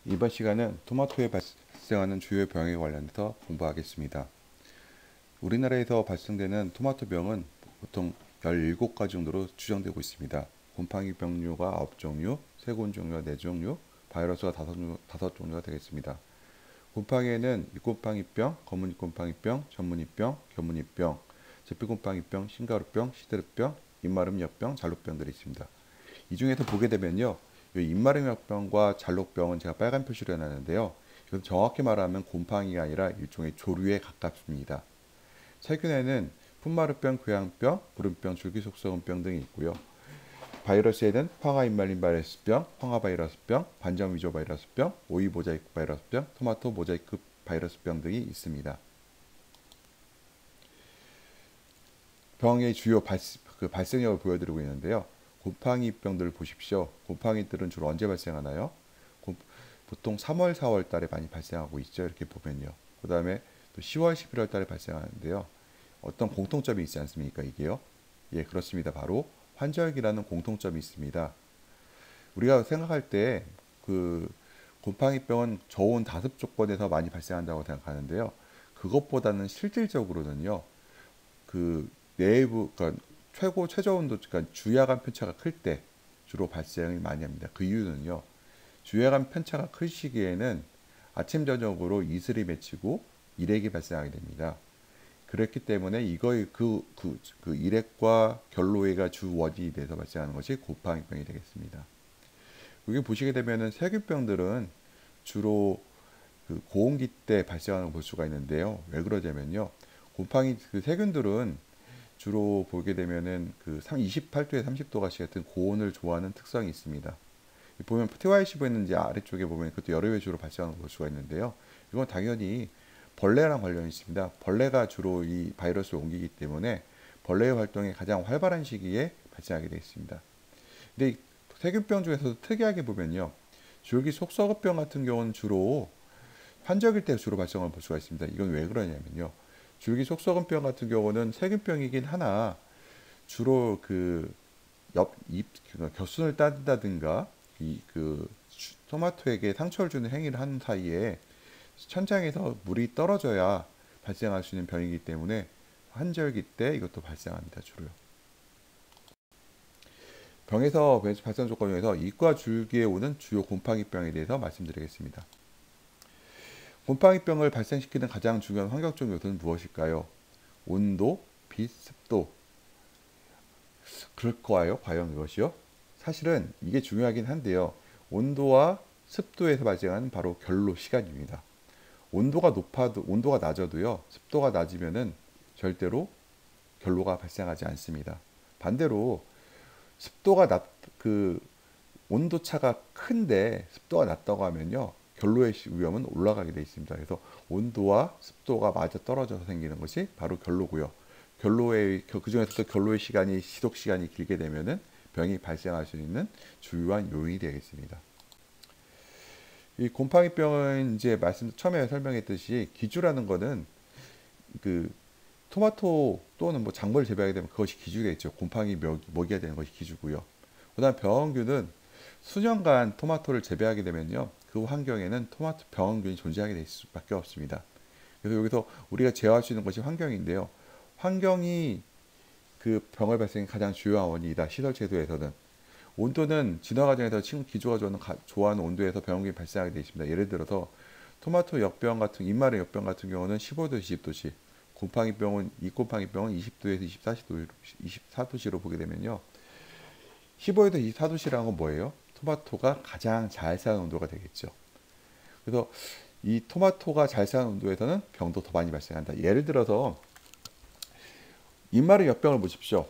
이번 시간은 토마토에 발생하는 주요 병에 관련해서 공부하겠습니다. 우리나라에서 발생되는 토마토병은 보통 17가지 정도로 추정되고 있습니다. 곰팡이 병류가 9종류, 세균 종류가 4종류, 바이러스가 5종류가 되겠습니다. 곰팡이에는 잎곰팡이병, 검은 잎곰팡이병, 전문잎병, 겨문잎병, 제피곰팡이병, 싱가루병, 시드르병, 입마름역병, 잘록병들이 있습니다. 이 중에서 보게 되면요, 이 입마름역병과 잘록병은 제가 빨간 표시로 해놨는데요. 이건 정확히 말하면 곰팡이가 아니라 일종의 조류에 가깝습니다. 세균에는 풋마르병, 교양병, 불은병, 줄기속성병 등이 있고요. 바이러스에는 황화인말린 바이러스병, 황화바이러스병, 반점 위조 바이러스병, 오이 모자이크 바이러스병, 토마토 모자이크 바이러스병 등이 있습니다. 병의 주요 발생력을 보여드리고 있는데요. 곰팡이병들을 보십시오. 곰팡이들은 주로 언제 발생하나요? 보통 3월, 4월 달에 많이 발생하고 있죠. 이렇게 보면요. 그 다음에 또 10월, 11월 달에 발생하는데요. 어떤 공통점이 있지 않습니까? 이게요. 예, 그렇습니다. 바로 환절기라는 공통점이 있습니다. 우리가 생각할 때 그 곰팡이병은 저온 다습 조건에서 많이 발생한다고 생각하는데요. 그것보다는 실질적으로는요. 그 내부 그러니까 최저 온도 그러니까 주야간 편차가 클 때 주로 발생을 많이 합니다. 그 이유는요. 주야간 편차가 클 시기에는 아침 저녁으로 이슬이 맺히고 일액이 발생하게 됩니다. 그렇기 때문에 이거의 그 일액과 결로회가 주 원인이 돼서 발생하는 것이 곰팡이병이 되겠습니다. 여기 보시게 되면은 세균병들은 주로 그 고온기 때 발생하는 걸 볼 수가 있는데요. 왜 그러냐면요. 곰팡이 그 세균들은 주로 보게 되면은 그 28도에 30도가시 같은 고온을 좋아하는 특성이 있습니다. 보면 TYC 보이는지 아래쪽에 보면 그것도 여러 회주로 발생하는 걸 볼 수가 있는데요. 이건 당연히 벌레랑 관련이 있습니다. 벌레가 주로 이 바이러스를 옮기기 때문에 벌레의 활동이 가장 활발한 시기에 발생하게 되어 있습니다. 근데 세균병 중에서도 특이하게 보면요. 줄기 속썩어병 같은 경우는 주로 환절기 때 주로 발생을 볼 수가 있습니다. 이건 왜 그러냐면요. 줄기 속썩은병 같은 경우는 세균병이긴 하나 주로 옆잎 겨순을 따든다든가 토마토에게 상처를 주는 행위를 하는 사이에 천장에서 물이 떨어져야 발생할 수 있는 병이기 때문에 환절기 때 이것도 발생합니다. 주로요. 병에서 발생 조건 중에서 잎과 줄기에 오는 주요 곰팡이병에 대해서 말씀드리겠습니다. 곰팡이병을 발생시키는 가장 중요한 환경적 요소는 무엇일까요? 온도, 빛, 습도. 그럴까요? 과연 그것이요? 사실은 이게 중요하긴 한데요. 온도와 습도에서 발생하는 바로 결로 시간입니다. 온도가 낮아도요. 습도가 낮으면은 절대로 결로가 발생하지 않습니다. 반대로 습도가 그 온도 차가 큰데 습도가 낮다고 하면요. 결로의 위험은 올라가게 되어 있습니다. 그래서 온도와 습도가 맞아 떨어져서 생기는 것이 바로 결로고요. 그중에서도 결로의 시간이 지속 시간이 길게 되면은 병이 발생할 수 있는 주요한 요인이 되겠습니다. 이 곰팡이병은 이제 처음에 설명했듯이 기주라는 거는 그 토마토 또는 뭐 작물을 재배하게 되면 그것이 기주겠죠. 곰팡이 먹이가 되는 것이 기주고요. 그다음 병원균은 수년간 토마토를 재배하게 되면요. 그 환경에는 토마토 병원균이 존재하게 될 수밖에 없습니다. 그래서 여기서 우리가 제어할 수 있는 것이 환경인데요. 환경이 그 병을 발생의 가장 주요한 원인이다. 시설 제도에서는. 온도는 진화 과정에서 기주가 좋아하는 온도에서 병균이 발생하게 되어 있습니다. 예를 들어서 토마토 역병 같은 입마른 역병 같은 경우는 15도시, 20도씨, 잎곰팡이병은 20도에서 24도씨로 보게 되면요. 15에서 24도씨라는 건 뭐예요? 토마토가 가장 잘 사는 온도가 되겠죠. 그래서 이 토마토가 잘 사는 온도에서는 병도 더 많이 발생한다. 예를 들어서 입마른 역병을 보십시오.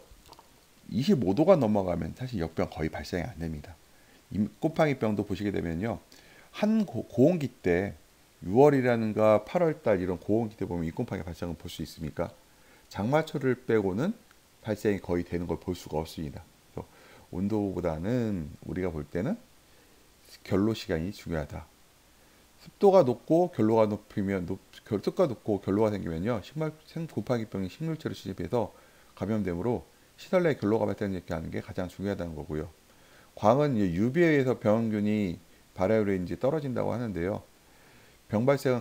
25도가 넘어가면 사실 역병 거의 발생이 안 됩니다. 잎곰팡이병도 보시게 되면요. 고온기 때 6월이라는가 8월달 이런 고온기 때 보면 잎곰팡이 발생을 볼 수 있습니까? 장마철을 빼고는 발생이 거의 되는 걸 볼 수가 없습니다. 온도보다는 우리가 볼 때는 결로 시간이 중요하다. 습도가 높고 결로가 높으면 습도가 높고 결로가 생기면요. 곰팡이병이 식물체를 침입해서 감염되므로 시설 내 결로가 발생하게 하는 게 가장 중요하다는 거고요. 광은 UV에 의해서 병균이 바이오렌이 떨어진다고 하는데요. 병 발생은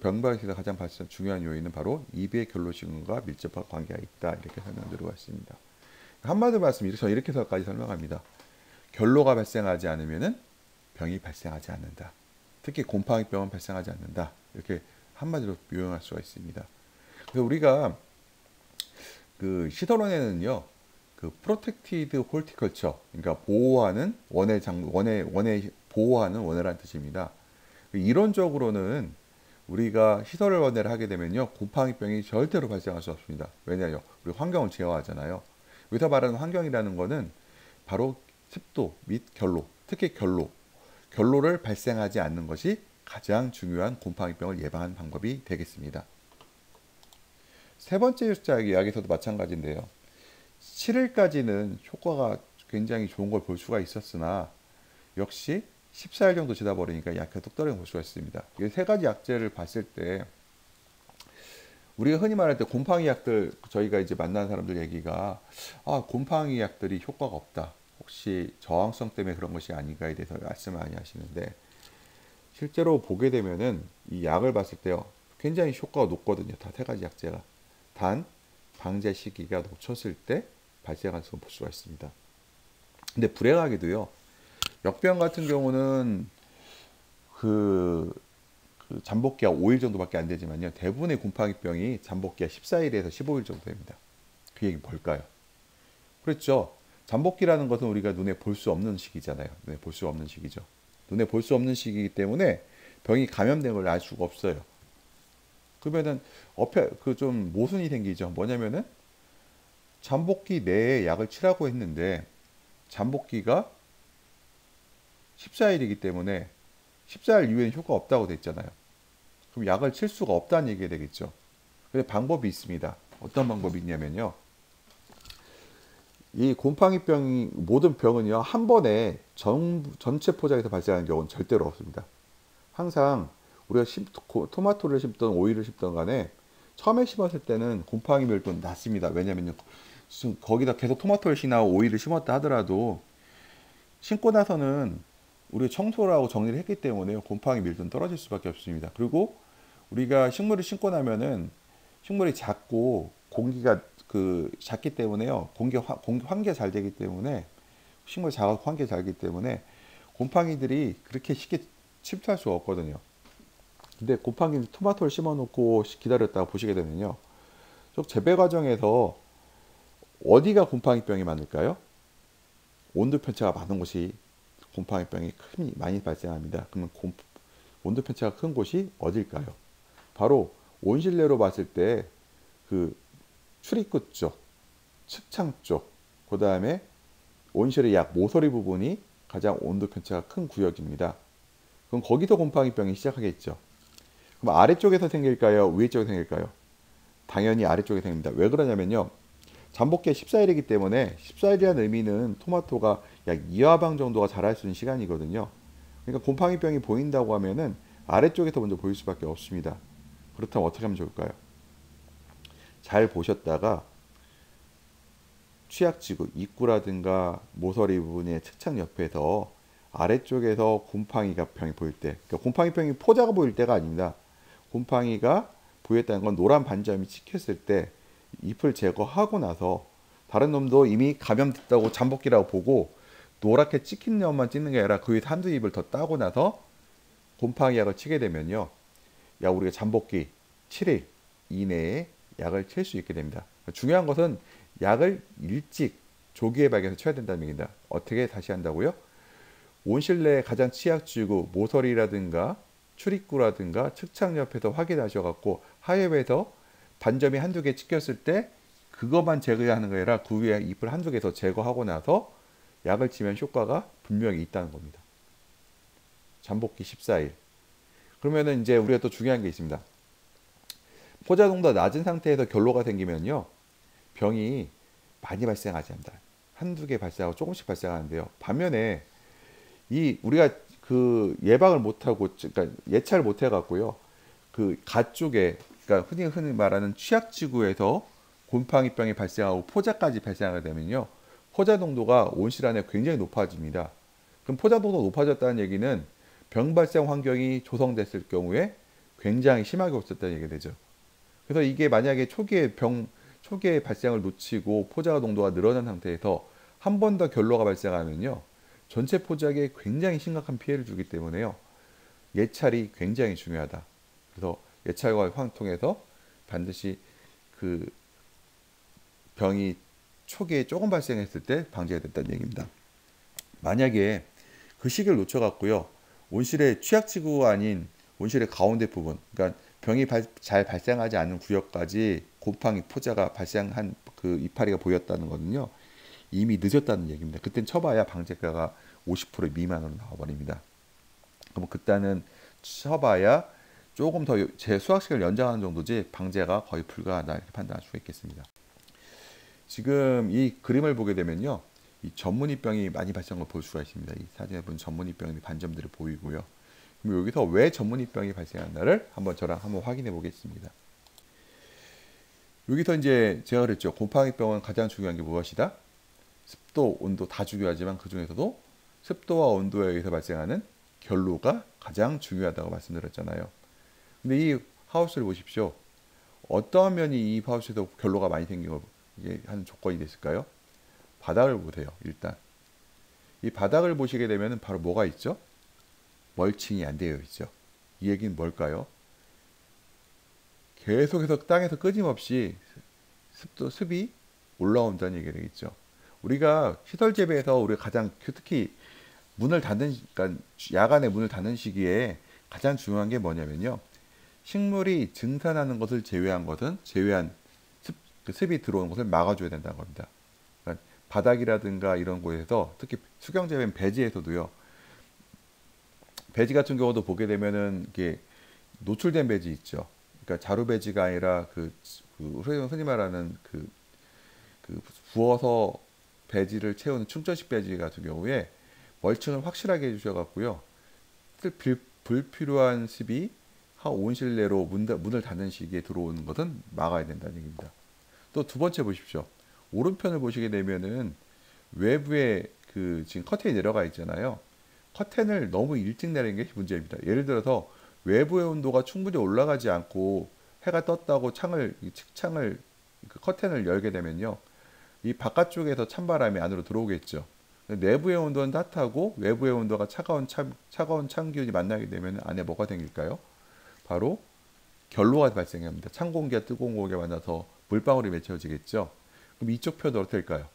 병 발생에서 가장 중요한 요인은 바로 입의 결로신경과 밀접한 관계가 있다. 이렇게 설명드리고 있습니다. 한마디로 말씀 저는 이렇게까지 설명합니다. 결로가 발생하지 않으면은 병이 발생하지 않는다. 특히 곰팡이병은 발생하지 않는다. 이렇게 한마디로 요약할 수가 있습니다. 그래서 우리가 그 시설원에는요, 그 프로텍티드 홀티컬처, 그러니까 보호하는 원에 보호하는 원해라는 뜻입니다. 이론적으로는 우리가 시설 원해를 하게 되면요, 곰팡이병이 절대로 발생할 수 없습니다. 왜냐하면 우리 환경을 제어하잖아요. 여기서 말하는 환경이라는 것은 바로 습도 및 결로, 특히 결로를 발생하지 않는 것이 가장 중요한 곰팡이병을 예방하는 방법이 되겠습니다. 세 번째 이야기에서도 마찬가지인데요. 7일까지는 효과가 굉장히 좋은 걸 볼 수가 있었으나 역시 14일 정도 지나 버리니까 약효가 뚝 떨어진 걸 볼 수가 있습니다. 이 세 가지 약제를 봤을 때 우리가 흔히 말할 때 곰팡이 약들, 저희가 이제 만난 사람들 얘기가 곰팡이 약들이 효과가 없다. 혹시 저항성 때문에 그런 것이 아닌가에 대해서 말씀을 많이 하시는데, 실제로 보게 되면은 이 약을 봤을 때요, 굉장히 효과가 높거든요. 다 세 가지 약제가. 단 방제 시기가 놓쳤을 때 발생할 수 볼 수가 있습니다. 근데 불행하게도요, 역병 같은 경우는 잠복기가 5일 정도밖에 안 되지만요, 대부분의 곰팡이병이 잠복기가 14일에서 15일 정도 됩니다. 그 얘기는 뭘까요? 그렇죠. 잠복기라는 것은 우리가 눈에 볼 수 없는 시기잖아요. 눈에 볼 수 없는 시기죠. 눈에 볼 수 없는 시기이기 때문에 병이 감염된 걸 알 수가 없어요. 그러면은 좀 모순이 생기죠. 뭐냐면은 잠복기 내에 약을 치라고 했는데 잠복기가 14일이기 때문에 14일 이후에는 효과가 없다고 됐잖아요. 그럼 약을 칠 수가 없다는 얘기가 되겠죠. 근데 방법이 있습니다. 어떤 방법이 있냐면요, 이 곰팡이병이 모든 병은요, 한 번에 전체 포장에서 발생하는 경우는 절대로 없습니다. 항상 우리가 토마토를 심든 오이를 심든 간에 처음에 심었을 때는 곰팡이 밀도는 낮습니다. 왜냐면요, 거기다 계속 토마토를 심나 오이를 심었다 하더라도 심고 나서는 우리가 청소를 하고 정리를 했기 때문에 곰팡이 밀도는 떨어질 수밖에 없습니다. 그리고 우리가 식물을 심고 나면은 식물이 작고 공기가 작기 때문에요, 공기 환기가 잘 되기 때문에, 식물이 작아서 환기가 잘 되기 때문에 곰팡이들이 그렇게 쉽게 침투할 수가 없거든요. 근데 곰팡이 토마토를 심어놓고 기다렸다가 보시게 되면요, 재배 과정에서 어디가 곰팡이병이 많을까요? 온도 편차가 많은 곳이 곰팡이병이 많이 발생합니다. 그러면 온도 편차가 큰 곳이 어딜까요? 바로 온실내로 봤을 때 출입구 쪽, 측창 쪽, 그 다음에 온실의 약 모서리 부분이 가장 온도 편차가 큰 구역입니다. 그럼 거기서 곰팡이병이 시작하겠죠. 그럼 아래쪽에서 생길까요? 위에 쪽에서 생길까요? 당연히 아래쪽에 생깁니다. 왜 그러냐면요, 잠복기가 14일이기 때문에 14일이라는 의미는 토마토가 약 2화방 정도가 자랄 수 있는 시간이거든요. 그러니까 곰팡이병이 보인다고 하면은 아래쪽에서 먼저 보일 수밖에 없습니다. 그렇다면 어떻게 하면 좋을까요? 잘 보셨다가 취약지구, 입구라든가 모서리 부분의 측창 옆에서 아래쪽에서 곰팡이병이 보일 때, 그러니까 곰팡이병이 포자가 보일 때가 아닙니다. 곰팡이가 보였다는 건 노란 반점이 찍혔을 때 잎을 제거하고 나서, 다른 놈도 이미 감염됐다고 잠복기라고 보고 노랗게 찍힌 놈만 찍는 게 아니라 그 위에 한두 잎을 더 따고 나서 곰팡이 약을 치게 되면요, 우리가 잠복기 7일 이내에 약을 칠 수 있게 됩니다. 중요한 것은 약을 일찍 조기에 발견해서 쳐야 된다는 얘기입니다. 어떻게 다시 한다고요? 온실내 가장 취약지구, 모서리라든가 출입구라든가 측창 옆에서 확인하셔갖고 하엽에서 반점이 한두 개 찍혔을 때 그것만 제거하는 게 아니라 그 위에 잎을 한두 개 더 제거하고 나서 약을 치면 효과가 분명히 있다는 겁니다. 잠복기 14일. 그러면은 이제 우리가 또 중요한 게 있습니다. 포자농도가 낮은 상태에서 결로가 생기면요, 병이 많이 발생하지 않는다. 한두 개 발생하고 조금씩 발생하는데요. 반면에 우리가 예방을 못하고, 그러니까 예찰을 못 해갖고요, 가쪽에, 그러니까 흔히 말하는 취약지구에서 곰팡이병이 발생하고 포자까지 발생하게 되면요, 포자 농도가 온실 안에 굉장히 높아집니다. 그럼 포자도가 높아졌다는 얘기는 병 발생 환경이 조성됐을 경우에 굉장히 심하게 없었다는 얘기가 되죠. 그래서 이게 만약에 초기에 발생을 놓치고 포자 농도가 늘어난 상태에서 한 번 더 결로가 발생하면요, 전체 포자에 굉장히 심각한 피해를 주기 때문에요, 예찰이 굉장히 중요하다. 그래서 예찰과 통해서 반드시 그 병이 초기에 조금 발생했을 때 방지해야 됐다는 얘기입니다. 만약에 그 시기를 놓쳐갖고요, 온실의 취약지구가 아닌 온실의 가운데 부분, 그러니까 병이 잘 발생하지 않는 구역까지 곰팡이 포자가 발생한 그 이파리가 보였다는 거는요, 이미 늦었다는 얘기입니다. 그땐 쳐봐야 방제가가 50% 미만으로 나와버립니다. 그럼 그때는 쳐봐야 조금 더 제 수확 시간을 연장하는 정도지 방제가 거의 불가하다 이렇게 판단할 수가 있겠습니다. 지금 이 그림을 보게 되면요, 이 전문이병이 많이 발생한 걸 볼 수가 있습니다. 이 사진에 보면 전문이병의 반점들이 보이고요. 그럼 여기서 왜 전문이병이 발생한다를 저랑 한번 확인해 보겠습니다. 여기서 이제 제가 그랬죠. 곰팡이병은 가장 중요한 게 무엇이다? 습도, 온도 다 중요하지만 그 중에서도 습도와 온도에 의해서 발생하는 결로가 가장 중요하다고 말씀드렸잖아요. 근데 이 하우스를 보십시오. 어떠한 면이 이 하우스에서 결로가 많이 생기고 이게 하는 조건이 됐을까요? 바닥을 보세요. 일단 이 바닥을 보시게 되면 바로 뭐가 있죠? 멀칭이 안 되어 있죠. 이 얘기는 뭘까요? 계속해서 땅에서 끊임없이 습이 올라온다는 얘기가 되겠죠. 우리가 시설 재배에서 우리가 가장 특히 그러니까 야간에 문을 닫는 시기에 가장 중요한 게 뭐냐면요, 식물이 증산하는 것을 제외한 습이 들어오는 것을 막아줘야 된다는 겁니다. 그러니까 바닥이라든가 이런 곳에서 특히 수경재배는 배지에서도요, 배지 같은 경우도 보게 되면은 이게 노출된 배지 있죠. 그러니까 자루 배지가 아니라 흔히 말하는 부어서 배지를 채우는 충전식 배지 같은 경우에 멀칭을 확실하게 해주셔갖고요, 불필요한 습이 온실 내로 문을 닫는 시기에 들어오는 것은 막아야 된다는 얘기입니다. 또 두 번째 보십시오. 오른편을 보시게 되면은 외부에 지금 커튼이 내려가 있잖아요. 커튼을 너무 일찍 내리는 게 문제입니다. 예를 들어서 외부의 온도가 충분히 올라가지 않고 해가 떴다고 커튼을 열게 되면요, 이 바깥쪽에서 찬바람이 안으로 들어오겠죠. 내부의 온도는 따뜻하고 외부의 온도가 차가운 찬 기운이 만나게 되면 안에 뭐가 생길까요? 바로 결로가 발생합니다. 찬 공기와 뜨거운 공기가 만나서 물방울이 맺혀지겠죠. 그럼 이쪽 편은 어떨까요?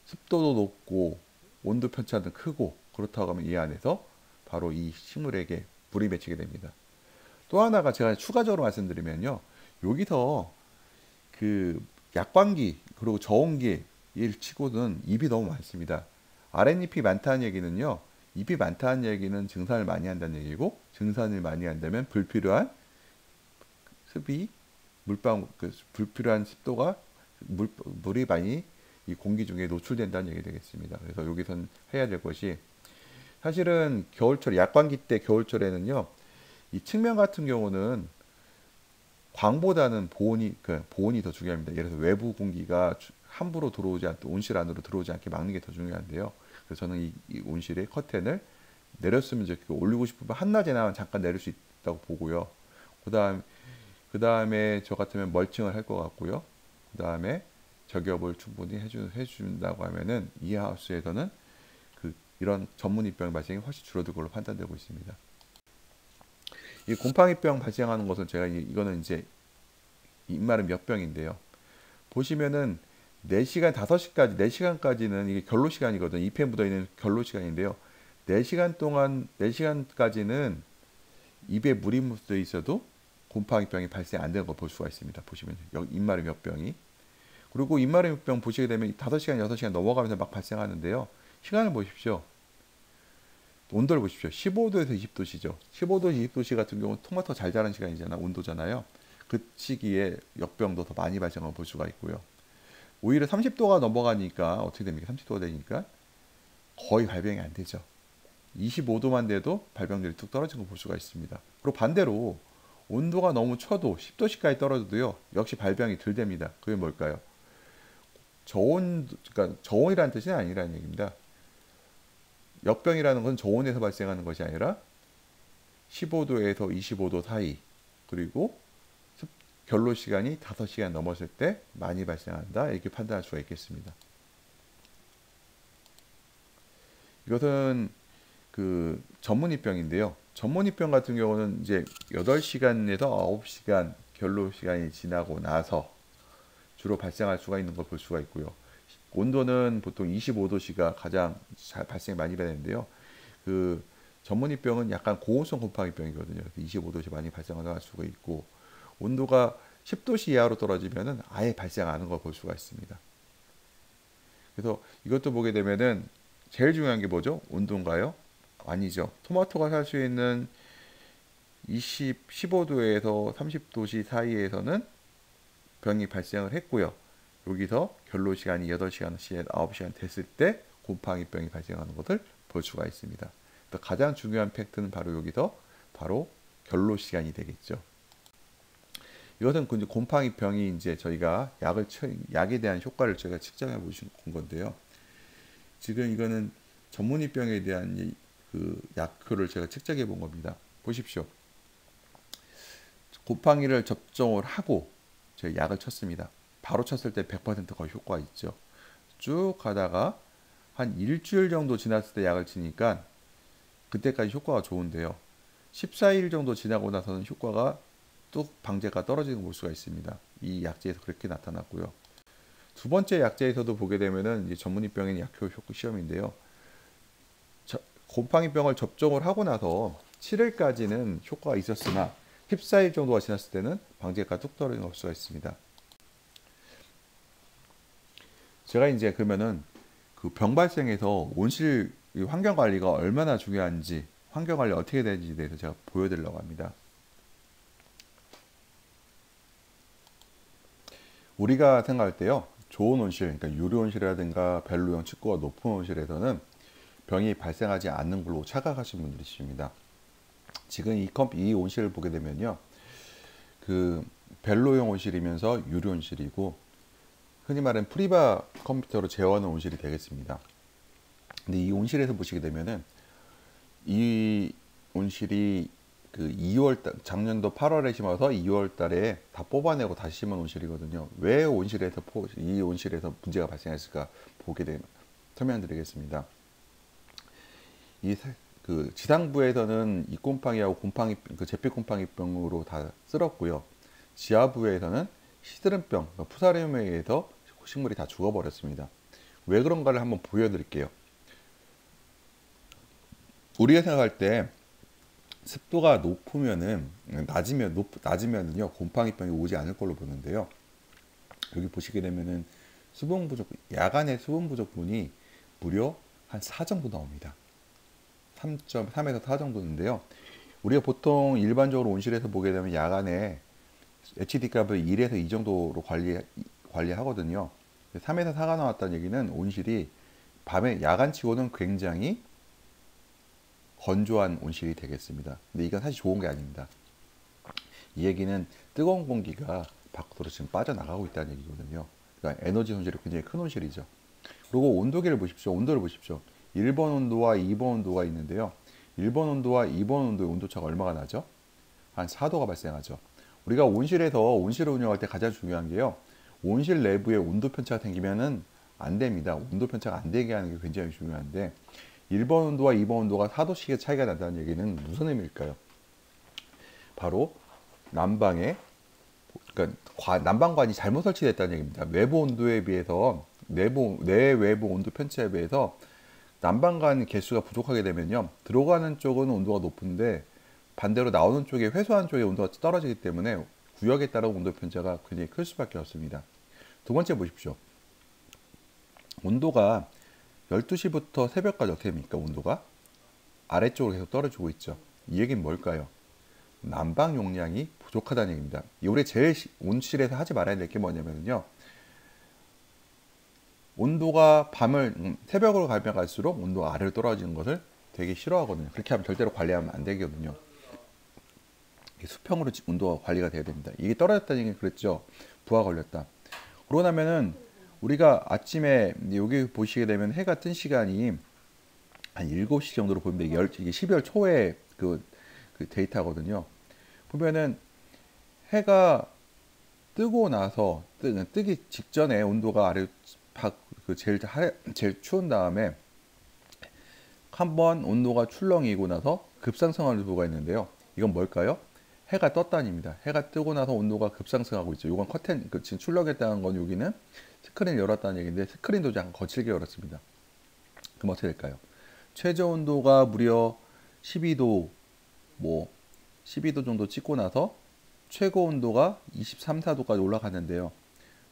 습도도 높고 온도 편차는 크고, 그렇다고 하면 이 안에서 바로 이 식물에게 물이 맺히게 됩니다. 또 하나가 제가 추가적으로 말씀드리면요, 여기서 약광기 그리고 저온기 일 치고는 잎이 너무 많습니다. 아랫잎이 많다는 얘기는요, 잎이 많다는 얘기는 증산을 많이 한다는 얘기고, 증산을 많이 한다면 불필요한 습이 불필요한 습도가 물이 많이 이 공기 중에 노출된다는 얘기 되겠습니다. 그래서 여기선 해야 될 것이, 사실은 약광기 때 겨울철에는요, 이 측면 같은 경우는 광보다는 보온이 더 중요합니다. 예를 들어서 외부 공기가 함부로 온실 안으로 들어오지 않게 막는 게 더 중요한데요. 그래서 저는 이 온실에 커튼을 내렸으면 좋겠고, 올리고 싶으면 한낮에나 잠깐 내릴 수 있다고 보고요. 그 다음에 저 같으면 멀칭을 할 것 같고요. 그 다음에 저기압을 충분히 해준다고 하면은 이 하우스에서는 이런 전문이병 발생이 훨씬 줄어들 걸로 판단되고 있습니다. 이 곰팡이병 발생하는 것은 이거는 이제 잎마른 몇 병인데요. 보시면은 4시간, 5시까지, 4시간까지는 이게 결로 시간이거든요. 잎에 묻어있는 결로 시간인데요. 4시간까지는 입에 물이 묻어 있어도 곰팡이병이 발생 안 되는 걸 볼 수가 있습니다. 보시면 잎마른 몇 병이. 그리고 잎마른 몇 병 보시게 되면 5시간, 6시간 넘어가면서 막 발생하는데요. 시간을 보십시오. 온도를 보십시오. 15도에서 20도씨죠. 15도에서 20도씨 같은 경우는 토마토 잘 자란 온도잖아요. 그 시기에 역병도 더 많이 발생을 볼 수가 있고요. 오히려 30도가 넘어가니까 어떻게 됩니까? 30도가 되니까 거의 발병이 안 되죠. 25도만 돼도 발병률이 뚝 떨어진 걸 볼 수가 있습니다. 그리고 반대로 온도가 너무 쳐도 10도씨까지 떨어져도요, 역시 발병이 덜 됩니다. 그게 뭘까요? 그러니까 저온이라는 뜻은 아니라는 얘기입니다. 역병이라는 것은 저온에서 발생하는 것이 아니라 15도에서 25도 사이, 그리고 결로 시간이 5시간 넘었을 때 많이 발생한다, 이렇게 판단할 수가 있겠습니다. 이것은 그 전문입병인데요. 전문입병 같은 경우는 이제 8시간에서 9시간 결로 시간이 지나고 나서 주로 발생할 수가 있는 걸 볼 수가 있고요. 온도는 보통 25도씨가 가장 발생이 많이 되는데요. 그 전문입병은 약간 고온성 곰팡이병이거든요. 25도씨 많이 발생할 수가 있고, 온도가 10도씨 이하로 떨어지면은 아예 발생 안 하는 걸 볼 수가 있습니다. 그래서 이것도 보게 되면은 제일 중요한 게 뭐죠? 온도인가요? 아니죠. 토마토가 살 수 있는 15도에서 30도씨 사이에서는 병이 발생을 했고요. 여기서 결로 시간이 8시간, 9시간 됐을 때 곰팡이병이 발생하는 것을 볼 수가 있습니다. 가장 중요한 팩트는 바로 여기서 바로 결로 시간이 되겠죠. 이것은 곰팡이병이 이제 저희가 약에 대한 효과를 제가 측정해 보신 건데요. 지금 이거는 전문의병에 대한 그 약효를 제가 측정해 본 겁니다. 보십시오. 곰팡이를 접종을 하고 제가 약을 쳤습니다. 바로 쳤을 때 100% 거의 효과가 있죠. 쭉 가다가 한 일주일 정도 지났을 때 약을 치니까 그때까지 효과가 좋은데요. 14일 정도 지나고 나서는 효과가 뚝 방제가 떨어지는 걸 볼 수가 있습니다. 이 약제에서 그렇게 나타났고요. 두 번째 약제에서도 보게 되면은 전문의병의 약효 시험인데요. 곰팡이병을 접종을 하고 나서 7일까지는 효과가 있었으나 14일 정도가 지났을 때는 방제가 뚝 떨어지는 걸 볼 수가 있습니다. 제가 이제 그러면은 그 병 발생에서 온실 환경 관리가 얼마나 중요한지, 환경 관리 어떻게 되는지에 대해서 제가 보여드리려고 합니다. 우리가 생각할 때요, 좋은 온실, 그러니까 유리 온실이라든가 벨루형 층고가 높은 온실에서는 병이 발생하지 않는 걸로 착각하시는 분들이 있습니다. 지금 이 온실을 보게 되면요, 그 벨루형 온실이면서 유리 온실이고, 흔히 말하는 프리바 컴퓨터로 제어하는 온실이 되겠습니다. 근데 이 온실에서 보시게 되면은 이 온실이 그 2월 작년도 8월에 심어서 2월 달에 다 뽑아내고 다시 심은 온실이거든요. 왜 이 온실에서 문제가 발생했을까 보게 되면 설명드리겠습니다. 그 지상부에서는 이곰팡이하고 그 제피곰팡이병으로 다 쓸었고요. 지하부에서는 시드름병, 푸사리움에 의해서 식물이 다 죽어버렸습니다. 왜 그런가를 한번 보여드릴게요. 우리가 생각할 때 습도가 높으면은 낮으면은요 곰팡이병이 오지 않을 걸로 보는데요. 여기 보시게 되면은 야간의 수분 부족분이 무려 한 4 정도 나옵니다. 3.3에서 4 정도인데요. 우리가 보통 일반적으로 온실에서 보게 되면 야간에 HD 값을 1에서 2 정도로 관리하거든요. 3에서 4가 나왔다는 얘기는 온실이 밤에 야간치고는 굉장히 건조한 온실이 되겠습니다. 근데 이건 사실 좋은 게 아닙니다. 이 얘기는 뜨거운 공기가 밖으로 지금 빠져나가고 있다는 얘기거든요. 그러니까 에너지 손실이 굉장히 큰 온실이죠. 그리고 온도계를 보십시오. 온도를 보십시오. 1번 온도와 2번 온도가 있는데요. 1번 온도와 2번 온도의 온도차가 얼마가 나죠? 한 4도가 발생하죠. 우리가 온실에서 온실을 운영할 때 가장 중요한 게요, 온실 내부에 온도 편차가 생기면은 안 됩니다. 온도 편차가 안 되게 하는 게 굉장히 중요한데, 1번 온도와 2번 온도가 4도씩의 차이가 난다는 얘기는 무슨 의미일까요? 바로 난방관이 잘못 설치됐다는 얘기입니다. 외부 온도에 비해서 내외부 온도 편차에 비해서 난방관 개수가 부족하게 되면요, 들어가는 쪽은 온도가 높은데 반대로 나오는 쪽에 회수하는 쪽에 온도가 떨어지기 때문에 구역에 따라 온도 편차가 굉장히 클 수밖에 없습니다. 두 번째 보십시오. 온도가 12시부터 새벽까지 어떻게 됩니까? 온도가 아래쪽으로 계속 떨어지고 있죠. 이 얘기는 뭘까요? 난방 용량이 부족하다는 얘기입니다. 우리 제일 온실에서 하지 말아야 될 게 뭐냐면요, 온도가 새벽으로 가면 갈수록 온도가 아래로 떨어지는 것을 되게 싫어하거든요. 그렇게 하면 절대로 관리하면 안 되거든요. 수평으로 온도가 관리가 돼야 됩니다. 이게 떨어졌다는 얘기는 그랬죠. 부하 걸렸다. 그러고 나면은 우리가 아침에 여기 보시게 되면 해가 뜬 시간이 한 7시 정도로 보면 이게 12월 초에 그 데이터거든요. 보면은 해가 뜨고 나서 뜨기 직전에 온도가 제일 추운 다음에 한번 온도가 출렁이고 나서 급상승하는 부가 있는데요. 이건 뭘까요? 해가 떴다입니다. 해가 뜨고 나서 온도가 급상승하고 있죠. 이건 지금 출렁였다는 건 여기는 스크린을 열었다는 얘기인데 스크린도 약간 거칠게 열었습니다. 그럼 어떻게 될까요? 최저 온도가 무려 12도, 12도 정도 찍고 나서 최고 온도가 23, 4도까지 올라갔는데요.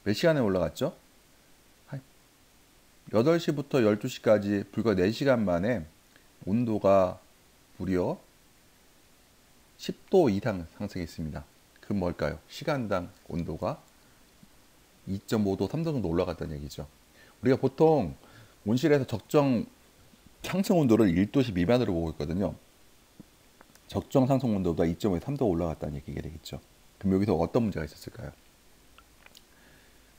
몇 시간에 올라갔죠? 8시부터 12시까지 불과 4시간 만에 온도가 무려 10도 이상 상승했습니다. 그럼 뭘까요? 시간당 온도가 2.5도, 3도 정도 올라갔다는 얘기죠. 우리가 보통 온실에서 적정 상승 온도를 1도씨 미만으로 보고 있거든요. 적정 상승 온도보다 2.5에서 3도 올라갔다는 얘기가 되겠죠. 그럼 여기서 어떤 문제가 있었을까요?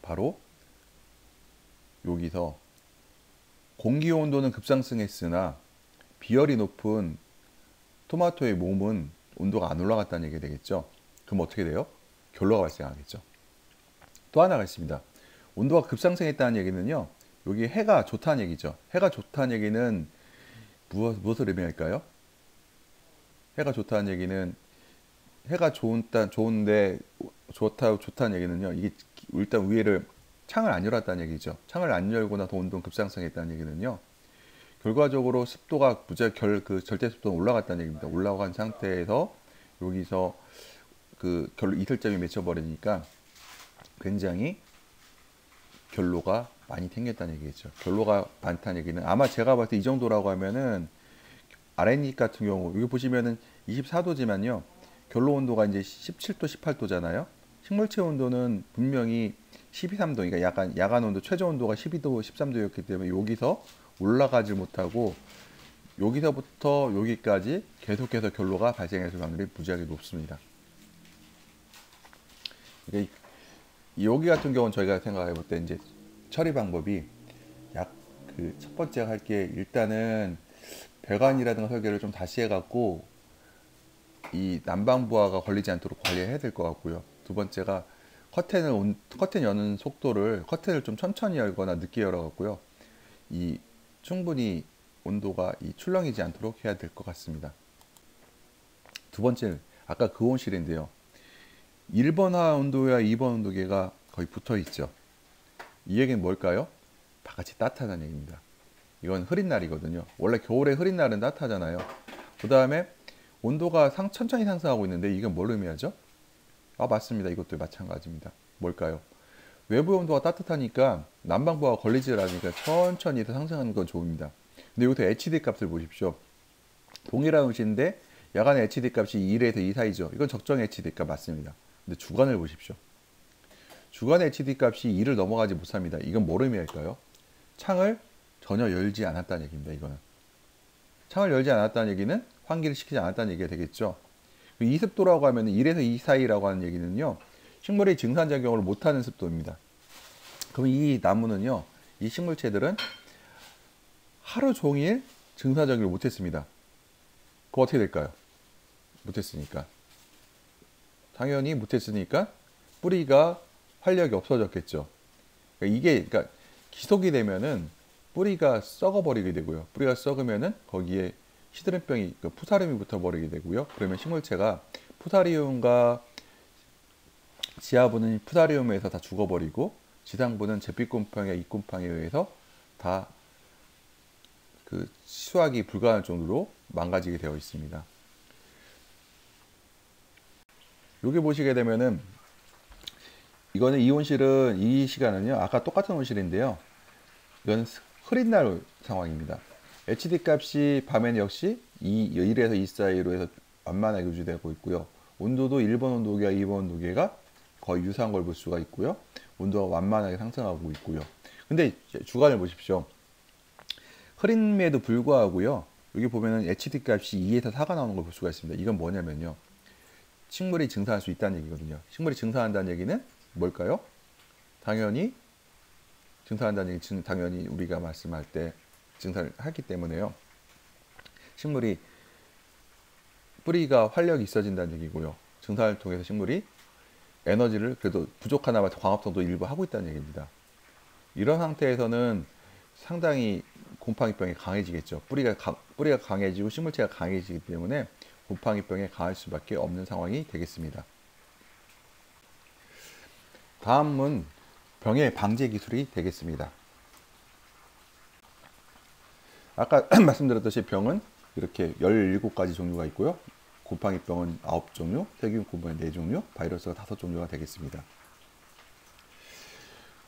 바로 여기서 공기 온도는 급상승했으나 비열이 높은 토마토의 몸은 온도가 안 올라갔다는 얘기가 되겠죠. 그럼 어떻게 돼요? 결로가 발생하겠죠. 또 하나가 있습니다. 온도가 급상승했다는 얘기는요. 여기 해가 좋다는 얘기죠. 해가 좋다는 얘기는 무엇을 의미할까요? 해가 좋다는 얘기는 해가 좋은데 좋다는 얘기는요. 이게 일단 위에를 창을 안 열었다는 얘기죠. 창을 안 열고 나서 온도는 급상승했다는 얘기는요. 결과적으로 습도가 절대 습도는 올라갔다는 얘기입니다. 올라간 상태에서 여기서 이슬점이 맺혀버리니까 굉장히 결로가 많이 생겼다는 얘기겠죠. 결로가 많다는 얘기는 아마 제가 봤을 때 이 정도라고 하면은 아랫잎 같은 경우 여기 보시면은 24도지만요. 결로 온도가 이제 17도, 18도잖아요. 식물체 온도는 분명히 12, 3도, 그러니까 야간 온도 최저 온도가 12도, 13도였기 때문에 여기서 올라가지 못하고 여기서부터 여기까지 계속해서 결로가 발생할 확률이 무지하게 높습니다. 그러니까 여기 같은 경우는 저희가 생각해 볼 때 이제 처리 방법이 첫 번째 할 게 일단은 배관이라든가 설계를 좀 다시 해갖고 이 난방부하가 걸리지 않도록 관리해야 될 것 같고요. 두 번째가 커튼 여는 속도를 커튼을 좀 천천히 열거나 늦게 열어갖고요. 충분히 온도가 출렁이지 않도록 해야 될 것 같습니다. 두 번째는 아까 그 온실인데요. 1번화 온도와 2번 온도계가 거의 붙어 있죠. 이 얘기는 뭘까요? 바깥이 따뜻하다는 얘기입니다. 이건 흐린 날이거든요. 원래 겨울에 흐린 날은 따뜻하잖아요. 그 다음에 온도가 천천히 상승하고 있는데 이건 뭘 의미하죠? 맞습니다. 이것도 마찬가지입니다. 뭘까요? 외부 온도가 따뜻하니까 난방부가 걸리지 않으니까 천천히 더 상승하는 건 좋습니다. 근데 여기서 HD 값을 보십시오. 동일한 음식인데 야간의 HD 값이 1에서 2 사이죠. 이건 적정 HD 값 맞습니다. 근데 주간을 보십시오. 주간의 HD 값이 2를 넘어가지 못합니다. 이건 뭘 의미할까요? 창을 전혀 열지 않았다는 얘기입니다. 이거는 창을 열지 않았다는 얘기는 환기를 시키지 않았다는 얘기가 되겠죠. 이습도라고 하면 1에서 2 사이라고 하는 얘기는요. 식물이 증산작용을 못하는 습도입니다. 그럼 이 나무는요. 이 식물체들은 하루 종일 증산작용을 못했습니다. 그거 어떻게 될까요? 못했으니까. 당연히 못했으니까 뿌리가 활력이 없어졌겠죠. 그러니까 기속이 되면은 뿌리가 썩어버리게 되고요. 뿌리가 썩으면은 거기에 시드름병이 푸사름이 붙어버리게 되고요. 그러면 식물체가 푸사리움과 지하부는 푸사리움에서 다 죽어버리고 지상부는 잿빛곰팡이와 잎곰팡이에 의해서 다 수확이 불가능할 정도로 망가지게 되어 있습니다. 여기 보시게 되면은 이거는 이 온실은 이 시간은요. 아까 똑같은 온실인데요. 이건 흐린 날 상황입니다. HD 값이 밤에는 역시 1에서 2 사이로 해서 완만하게 유지되고 있고요. 온도도 1번 온도계와 2번 온도계가 거의 유사한 걸 볼 수가 있고요. 온도가 완만하게 상승하고 있고요. 근데 주간을 보십시오. 흐림에도 불구하고요. 여기 보면은 HD 값이 2에서 4가 나오는 걸 볼 수가 있습니다. 이건 뭐냐면요. 식물이 증산할 수 있다는 얘기거든요. 식물이 증산한다는 얘기는 뭘까요? 당연히 증산한다는 얘기는 당연히 우리가 말씀할 때 증산을 하기 때문에요. 식물이 뿌리가 활력이 있어진다는 얘기고요. 증산을 통해서 식물이 에너지를 그래도 부족하나마 광합성도 일부 하고 있다는 얘기입니다. 이런 상태에서는 상당히 곰팡이병이 강해지겠죠. 뿌리가 강해지고 식물체가 강해지기 때문에 곰팡이병에 강할 수밖에 없는 상황이 되겠습니다. 다음은 병의 방제 기술이 되겠습니다. 아까 말씀드렸듯이 병은 이렇게 17가지 종류가 있고요. 곰팡이병은 9종류, 세균곰팡이 4종류, 바이러스가 5종류가 되겠습니다.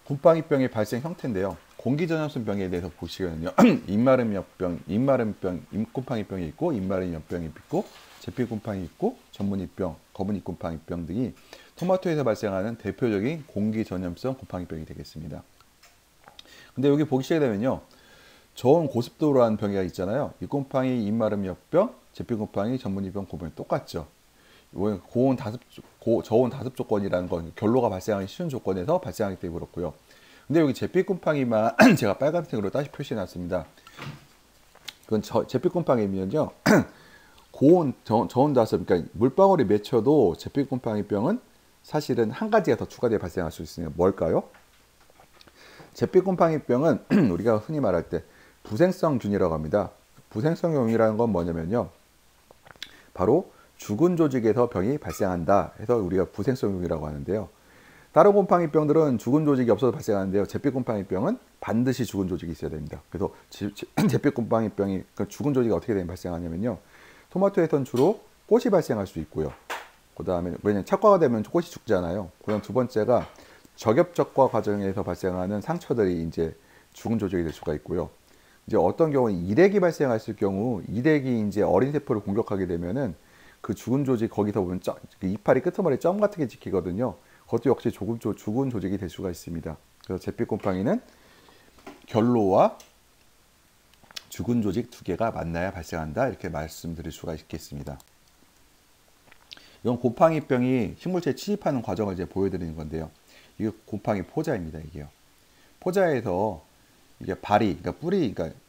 곰팡이병의 발생 형태인데요. 공기전염성 병에 대해서 보시면요. 입마름염병, 입곰팡이병이 있고, 입마름염병이 있고, 제피곰팡이 있고, 전문이병, 거분이곰팡이병 등이 토마토에서 발생하는 대표적인 공기전염성 곰팡이병이 되겠습니다. 근데 여기 보기 시작이 되면요. 저온 고습도라는 병이 있잖아요. 입곰팡이, 입마름염병, 제피곰팡이, 전문이병, 고분이 똑같죠. 저온 다습 조건이라는 건 결로가 발생하기 쉬운 조건에서 발생하기 때문에 그렇고요. 근데 여기 제피곰팡이만 제가 빨간색으로 다시 표시해 놨습니다. 그건 제피곰팡이면요. 저온 다습, 그러니까 물방울이 맺혀도 제피곰팡이병은 사실은 한 가지가 더 추가되어 발생할 수 있으니 뭘까요? 제피곰팡이병은 우리가 흔히 말할 때 부생성균이라고 합니다. 부생성균이라는 건 뭐냐면요. 바로 죽은 조직에서 병이 발생한다 해서 우리가 부생성균이라고 하는데요. 다른 곰팡이병들은 죽은 조직이 없어서 발생하는데요. 제피곰팡이병은 반드시 죽은 조직이 있어야 됩니다. 그래서 제피곰팡이병이 죽은 조직이 어떻게 되면 발생하냐면요. 토마토에선 주로 꽃이 발생할 수 있고요. 그 다음에 왜냐면 착과가 되면 꽃이 죽잖아요. 그다음 두 번째가 적엽적과 과정에서 발생하는 상처들이 이제 죽은 조직이 될 수가 있고요. 이제 어떤 경우는 이렉이 발생했을 경우 이렉이 이제 어린 세포를 공격하게 되면은 그 죽은 조직 거기서 보면 이파리 끄트머리 점 같은 게 찍히거든요. 그것도 역시 죽은 조직이 될 수가 있습니다. 그래서 제피곰팡이는 결로와 죽은 조직 두 개가 만나야 발생한다 이렇게 말씀드릴 수가 있겠습니다. 이건 곰팡이병이 식물체에 침입하는 과정을 이제 보여드리는 건데요. 이게 곰팡이 포자입니다. 이게요. 포자에서 이게 그러니까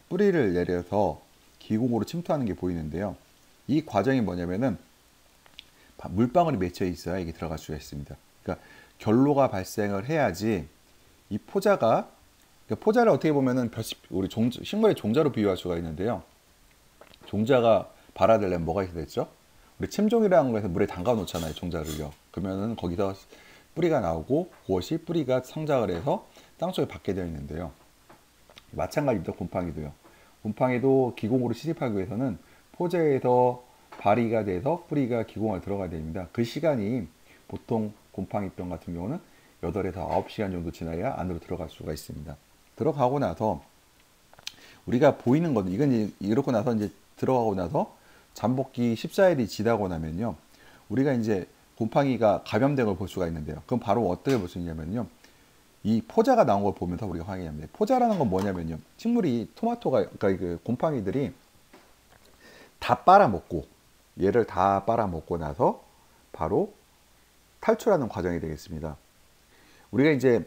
뿌리를 내려서 기공으로 침투하는 게 보이는데요. 이 과정이 뭐냐면은 물방울이 맺혀 있어야 이게 들어갈 수가 있습니다. 그러니까 결로가 발생을 해야지 이 포자가 그러니까 포자를 어떻게 보면은 우리 식물의 종자로 비유할 수가 있는데요. 종자가 발화되려면 뭐가 있어야 되죠? 우리 침종이라는 거에서 물에 담가 놓잖아요. 종자를요. 그러면은 거기서 뿌리가 나오고 그것이 뿌리가 성장을 해서 땅속에 받게 되어 있는데요. 마찬가지입니다. 곰팡이도요. 곰팡이도 기공으로 시집하기 위해서는 포자에서 발이가 돼서 뿌리가 기공을 들어가야 됩니다. 그 시간이 보통 곰팡이병 같은 경우는 8에서 9시간 정도 지나야 안으로 들어갈 수가 있습니다. 들어가고 나서 우리가 보이는 건 이건 이렇게 나서 이제 들어가고 나서 잠복기 14일이 지나고 나면요. 우리가 이제 곰팡이가 감염된 걸 볼 수가 있는데요. 그럼 바로 어떻게 볼 수 있냐면요. 이 포자가 나온 걸 보면서 우리가 확인합니다. 포자라는 건 뭐냐면요. 식물이 그러니까 그 곰팡이들이 다 빨아먹고 얘를 다 빨아먹고 나서 바로 탈출하는 과정이 되겠습니다.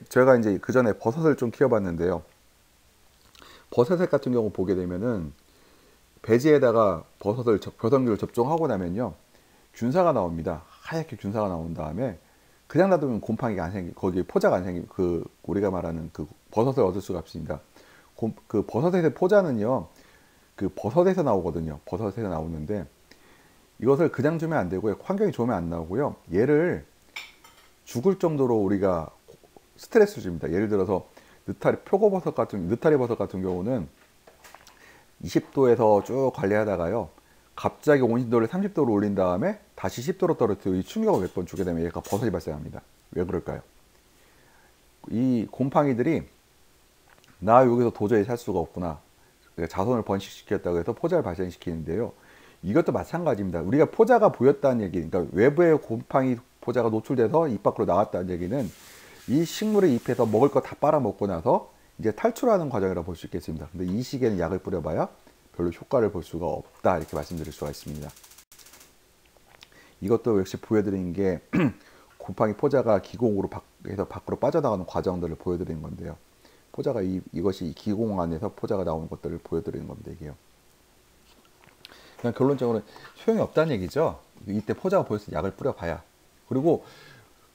제가 이제 그 전에 버섯을 좀 키워봤는데요. 버섯 같은 경우 보게 되면은 배지에다가 버섯균을 접종하고 나면요. 균사가 나옵니다. 하얗게 균사가 나온 다음에 그냥 놔두면 곰팡이가 안 거기에 포자가 안 생기고 우리가 말하는 그 버섯을 얻을 수가 없습니다. 그 버섯의 포자는요. 그 버섯에서 나오거든요. 버섯에서 나오는데 이것을 그냥 주면 안 되고요. 환경이 좋으면 안 나오고요. 얘를 죽을 정도로 우리가 스트레스를 줍니다. 예를 들어서 느타리 버섯 같은 경우는 20도에서 쭉 관리하다가요. 갑자기 온도를 30도로 올린 다음에 다시 10도로 떨어뜨려 이 충격을 몇 번 주게 되면 얘가 버섯이 발생합니다. 왜 그럴까요? 이 곰팡이들이 나 여기서 도저히 살 수가 없구나. 자손을 번식시켰다고 해서 포자를 발생시키는데요. 이것도 마찬가지입니다. 우리가 포자가 보였다는 얘기, 그러니까 외부에 곰팡이 포자가 노출돼서 입 밖으로 나왔다는 얘기는 이 식물의 잎에서 먹을 거 다 빨아먹고 나서 이제 탈출하는 과정이라고 볼 수 있겠습니다. 근데 이 시기에는 약을 뿌려봐야 별로 효과를 볼 수가 없다 이렇게 말씀드릴 수가 있습니다. 이것도 역시 보여드리는 게 곰팡이 포자가 기공으로 해서 밖으로 빠져나가는 과정들을 보여드리는 건데요. 포자가 이것이 기공 안에서 포자가 나오는 것들을 보여드리는 겁니다. 이게요. 그냥 결론적으로 소용이 없다는 얘기죠. 이때 포자가 보였을 때 약을 뿌려봐야. 그리고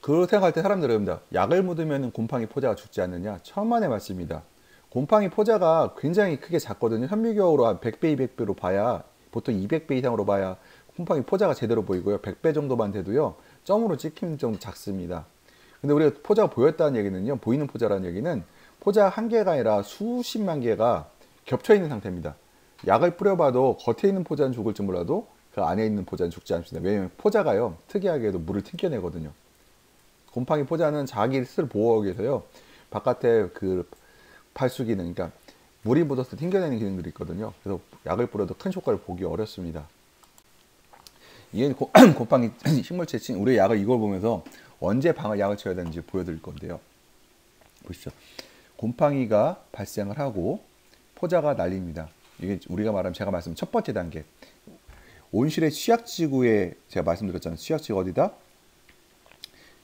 그 생각할 때 사람들은 그럽니다. 약을 묻으면 곰팡이 포자가 죽지 않느냐? 천만의 말씀입니다. 곰팡이 포자가 굉장히 크게 작거든요. 현미경으로 한 100배, 200배로 봐야, 보통 200배 이상으로 봐야 곰팡이 포자가 제대로 보이고요. 100배 정도만 돼도요, 점으로 찍히는 정도 작습니다. 근데 우리가 포자가 보였다는 얘기는요, 보이는 포자라는 얘기는 포자 한 개가 아니라 수십만 개가 겹쳐 있는 상태입니다. 약을 뿌려봐도 겉에 있는 포자는 죽을지 몰라도 그 안에 있는 포자는 죽지 않습니다. 왜냐하면 포자가요, 특이하게도 물을 튕겨내거든요. 곰팡이 포자는 자기 스스로 보호하기 위해서요, 바깥에 그 발수 기능, 그러니까 물이 묻어서 튕겨내는 기능들이 있거든요. 그래서 약을 뿌려도 큰 효과를 보기 어렵습니다. 이게 곰팡이 식물체 친 우리 약을 이걸 보면서 언제 방역약을 쳐야 되는지 보여드릴 건데요. 보시죠. 곰팡이가 발생을 하고 포자가 날립니다. 이게 우리가 말하면 제가 말씀 첫 번째 단계. 온실의 취약지구에 제가 말씀드렸잖아요. 취약지구 어디다?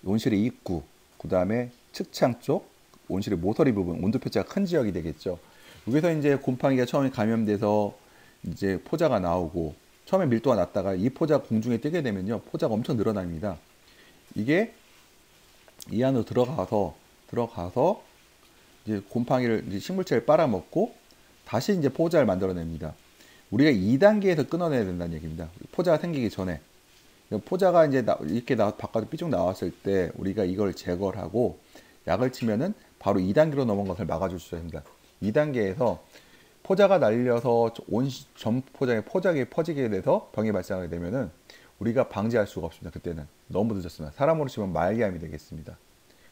온실의 입구, 그 다음에 측창 쪽, 온실의 모서리 부분, 온도 표차가 큰 지역이 되겠죠. 여기서 이제 곰팡이가 처음에 감염돼서 이제 포자가 나오고 처음에 밀도가 낮다가 이 포자가 공중에 뜨게 되면요, 포자가 엄청 늘어납니다. 이게 이 안으로 들어가서 이제 곰팡이를 이제 식물체를 빨아먹고 다시 이제 포자를 만들어냅니다. 우리가 2단계에서 끊어내야 된다는 얘기입니다. 포자가 생기기 전에. 포자가 이제 이렇게 바깥으로 삐쭉 나왔을 때 우리가 이걸 제거를 하고 약을 치면은 바로 2단계로 넘어간 것을 막아줄 수 있습니다. 2단계에서 포자가 날려서 전 포장에 포자기에 퍼지게 돼서 병이 발생하게 되면은 우리가 방지할 수가 없습니다. 그때는 너무 늦었습니다. 사람으로 치면 말기암이 되겠습니다.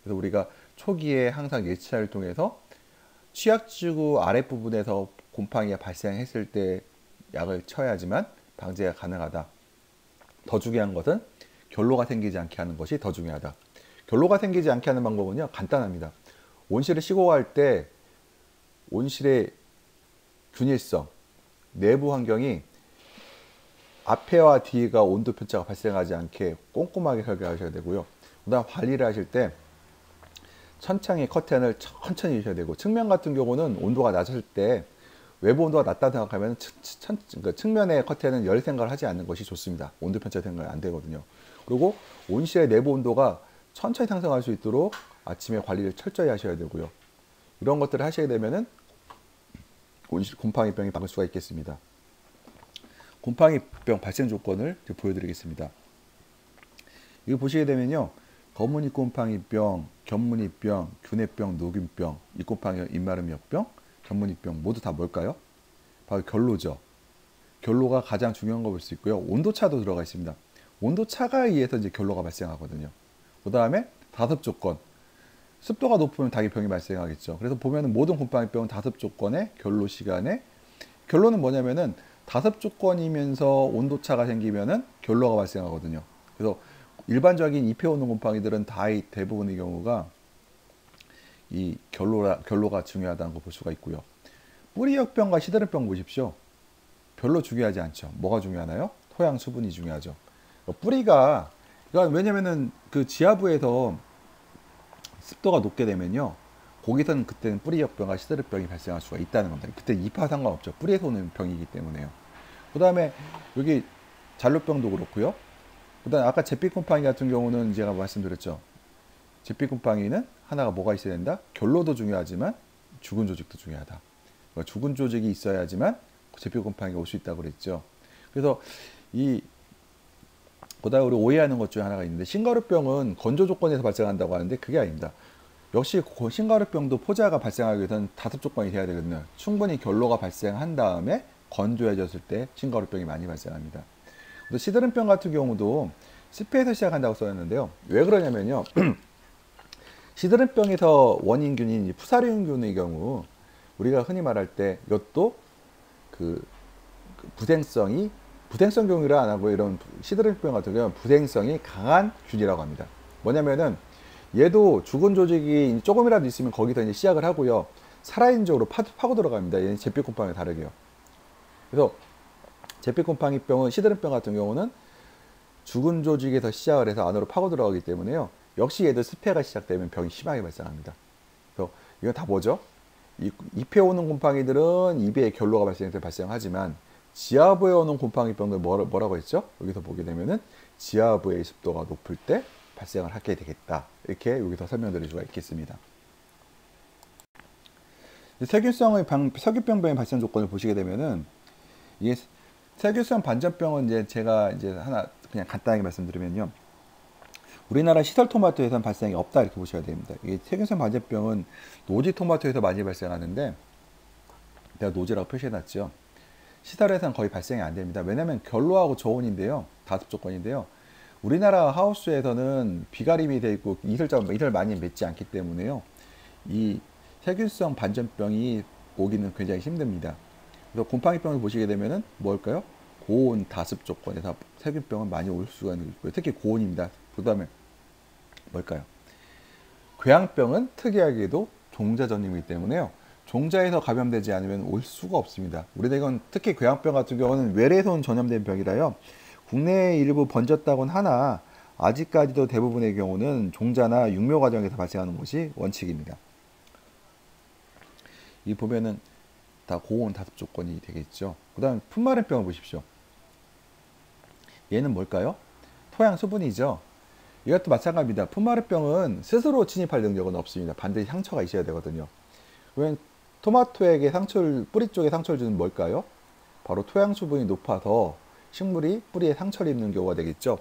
그래서 우리가 초기에 항상 예치를 통해서 취약지구 아랫부분에서 곰팡이가 발생했을 때 약을 쳐야지만 방제가 가능하다. 더 중요한 것은 결로가 생기지 않게 하는 것이 더 중요하다. 결로가 생기지 않게 하는 방법은요, 간단합니다. 온실을 시공할 때 온실의 균일성, 내부 환경이 앞에와 뒤가 온도 편차가 발생하지 않게 꼼꼼하게 설계하셔야 되고요. 그 다음 관리를 하실 때 천창의 커튼을 천천히 주셔야 되고, 측면 같은 경우는 온도가 낮을 때 외부 온도가 낮다 생각하면 측면의 커튼은 열 생각을 하지 않는 것이 좋습니다. 온도 편차 생각이 안 되거든요. 그리고 온실의 내부 온도가 천천히 상승할 수 있도록 아침에 관리를 철저히 하셔야 되고요. 이런 것들을 하시게 되면은 온실 곰팡이병이 막을 수가 있겠습니다. 곰팡이병 발생 조건을 보여드리겠습니다. 이거 보시게 되면요, 거무잎 곰팡이병, 견무늬병, 균해병, 노균병, 잎곰팡이 잎마름역병, 견무늬병 모두 다 뭘까요? 바로 결로죠. 결로가 가장 중요한 거 볼 수 있고요. 온도차도 들어가 있습니다. 온도차가 의해서 이제 결로가 발생하거든요. 그 다음에 다습 조건. 습도가 높으면 당연히 병이 발생하겠죠. 그래서 보면은 모든 곰팡이병은 다습 조건에 결로 시간에, 결로는 뭐냐면은 다습 조건이면서 온도차가 생기면은 결로가 발생하거든요. 그래서 일반적인 잎에 오는 곰팡이들은 대부분의 경우가 이 결로가 중요하다는 거 볼 수가 있고요. 뿌리역병과 시드름병 보십시오. 별로 중요하지 않죠. 뭐가 중요하나요? 토양 수분이 중요하죠. 뿌리가, 그러니까 왜냐면은 그 지하부에서 습도가 높게 되면요, 거기서는 그때는 뿌리역병과 시드름병이 발생할 수가 있다는 겁니다. 그때 잎과 상관없죠. 뿌리에서 오는 병이기 때문에요. 그 다음에 여기 잔류병도 그렇고요. 그 다음에 아까 잿빛곰팡이 같은 경우는 제가 말씀드렸죠. 잿빛곰팡이는 하나가 뭐가 있어야 된다? 결로도 중요하지만 죽은 조직도 중요하다. 그러니까 죽은 조직이 있어야지만 잿빛곰팡이가 올 수 있다고 그랬죠. 그래서 그다음에 우리 오해하는 것 중에 하나가 있는데, 신가루병은 건조 조건에서 발생한다고 하는데 그게 아닙니다. 역시 신가루병도 포자가 발생하기 위해서는 다습 조건이 돼야 되거든요. 충분히 결로가 발생한 다음에 건조해졌을 때 신가루병이 많이 발생합니다. 또 시드름병 같은 경우도 습해에서 시작한다고 써있는데요. 왜 그러냐면요, 시드름병에서 원인균인 푸사리움균의 경우 우리가 흔히 말할 때 이것도 부생성 경우를 안 하고, 이런 시드름병 같은 경우는 부생성이 강한 균이라고 합니다. 뭐냐면은 얘도 죽은 조직이 조금이라도 있으면 거기서 이제 시작을 하고요, 살아있는 쪽으로 파고 들어갑니다. 얘는 잿빛곰팡이와 다르게요. 그래서 잿빛곰팡이병은, 시드름병 같은 경우는 죽은 조직에서 시작을 해서 안으로 파고 들어가기 때문에요, 역시 얘도 습해가 시작되면 병이 심하게 발생합니다. 그래서 이건 다 뭐죠? 잎에 오는 곰팡이들은 입에 결로가 발생해서 발생하지만 지하부에 오는 곰팡이병들 뭐라고 했죠? 여기서 보게 되면은 지하부의 습도가 높을 때 발생을 하게 되겠다. 이렇게 여기서 설명드릴 수가 있겠습니다. 세균병의 발생 조건을 보시게 되면은 이게 세균성 반전병은 이제 제가 이제 하나 그냥 간단하게 말씀드리면요. 우리나라 시설 토마토에서는 발생이 없다 이렇게 보셔야 됩니다. 이게 세균성 반전병은 노지 토마토에서 많이 발생하는데 내가 노지라고 표시해놨죠. 시설에서는 거의 발생이 안 됩니다. 왜냐하면 결로하고 저온인데요. 다습 조건인데요. 우리나라 하우스에서는 비가림이 되어 있고 이슬을 많이 맺지 않기 때문에요. 이 세균성 반전병이 오기는 굉장히 힘듭니다. 그래서 곰팡이병을 보시게 되면은 뭘까요? 고온 다습 조건에서 세균병은 많이 올 수가 있고요. 특히 고온입니다. 그 다음에 뭘까요? 궤양병은 특이하게도 종자 전염이기 때문에요. 종자에서 감염되지 않으면 올 수가 없습니다. 우리나라 이건 특히 궤양병 같은 경우는 외래에서 온 전염된 병이라요. 국내에 일부 번졌다곤 하나 아직까지도 대부분의 경우는 종자나 육묘 과정에서 발생하는 것이 원칙입니다. 이 보면은 다 고온 다습 조건이 되겠죠. 그 다음 풋마른병을 보십시오. 얘는 뭘까요? 토양 수분이죠. 이것도 마찬가지입니다. 풋마른병은 스스로 침입할 능력은 없습니다. 반드시 상처가 있어야 되거든요. 왜냐면 토마토에게 뿌리 쪽에 상처를 주는 뭘까요? 바로 토양 수분이 높아서 식물이 뿌리에 상처를 입는 경우가 되겠죠.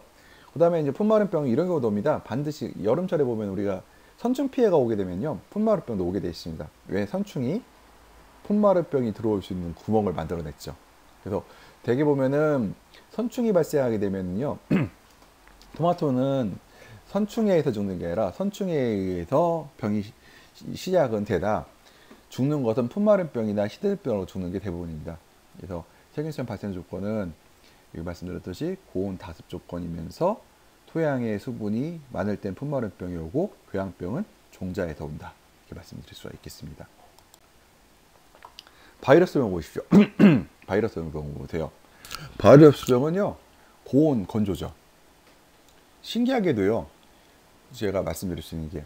그 다음에 이제 풋마른병 이런 경우도 옵니다. 반드시 여름철에 보면 우리가 선충 피해가 오게 되면요. 풋마른병도 오게 되어 있습니다. 왜? 선충이 풋마른병이 들어올 수 있는 구멍을 만들어냈죠. 그래서 대개 보면은 선충이 발생하게 되면요. 토마토는 선충에 의해서 죽는 게 아니라 선충에 의해서 병이 시작은 되다 죽는 것은 풋마른병이나 시들병으로 죽는 게 대부분입니다. 그래서 세균성 발생 조건은 여기 말씀드렸듯이 고온 다습 조건이면서 토양의 수분이 많을 땐 풋마른병이 오고 궤양병은 종자에서 온다. 이렇게 말씀드릴 수가 있겠습니다. 바이러스병 보십시오. 바이러스병 보세요. 바이러스병은요 고온 건조죠. 신기하게도요 제가 말씀드릴 수 있는 게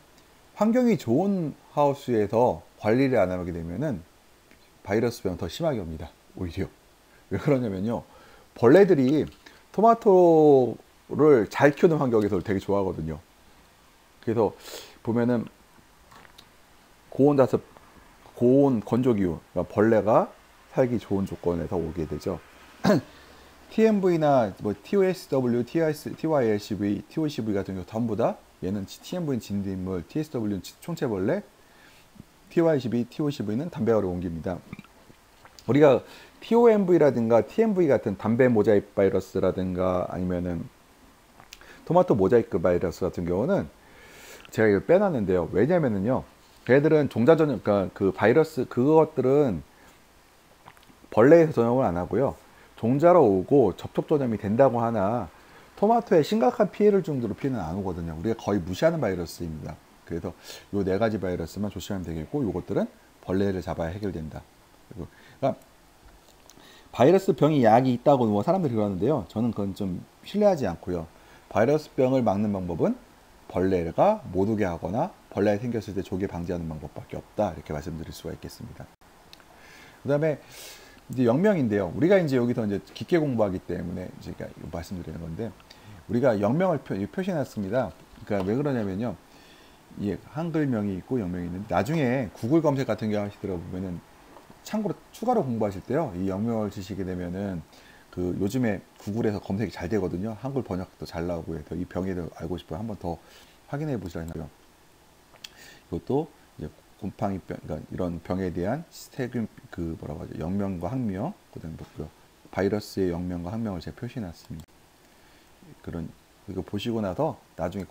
환경이 좋은 하우스에서 관리를 안 하게 되면은 바이러스병 더 심하게 옵니다. 오히려 왜 그러냐면요 벌레들이 토마토를 잘 키우는 환경에서 되게 좋아하거든요. 그래서 보면은 고온 다습 고온 건조기후 그러니까 벌레가 살기 좋은 조건에서 오게 되죠. TMV나 뭐 TOSW, TYLCV, TOCV 같은 경우 전부 다 얘는 TMV는 진딧물, TSW는 총체벌레, TYCV, TOCV는 담배가루 옮깁니다. 우리가 TOMV라든가 TMV 같은 담배 모자이크 바이러스라든가 아니면은 토마토 모자이크 바이러스 같은 경우는 제가 이걸 빼놨는데요. 왜냐면은요, 걔들은 종자 전염, 그러니까 그 바이러스 그것들은 벌레에서 전염을 안 하고요. 종자로 오고 접촉 전염이 된다고 하나 토마토에 심각한 피해를 정도로 피해는 안 오거든요. 우리가 거의 무시하는 바이러스입니다. 그래서 요 네 가지 바이러스만 조심하면 되겠고 요것들은 벌레를 잡아야 해결된다. 그러니까 바이러스 병이 약이 있다고 뭐 사람들이 그러는데요. 저는 그건 좀 신뢰하지 않고요. 바이러스 병을 막는 방법은 벌레가 못 오게 하거나 벌레가 생겼을 때 조기 방지하는 방법밖에 없다. 이렇게 말씀드릴 수가 있겠습니다. 그 다음에 이제 영명인데요. 우리가 이제 여기서 이제 깊게 공부하기 때문에 제가 말씀드리는 건데 우리가 영명을 표시해놨습니다. 그러니까 왜 그러냐면요. 이 한글명이 있고 영명이 있는데 나중에 구글 검색 같은 거 하시더라 보면은 참고로 추가로 공부하실 때요. 이 영명을 주시게 되면은 그 요즘에 구글에서 검색이 잘 되거든요. 한글 번역도 잘 나오고 해서 이 병에 대해 알고 싶어요. 한번 더 확인해 보시라 했나요? 이것도 이제 곰팡이병, 그러니까 이런 병에 대한 세균 그 뭐라고 하죠? 영명과 학명, 그다음에 뭐 바이러스의 영명과 학명을 제가 표시해 놨습니다. 그런 이거 보시고 나서 나중에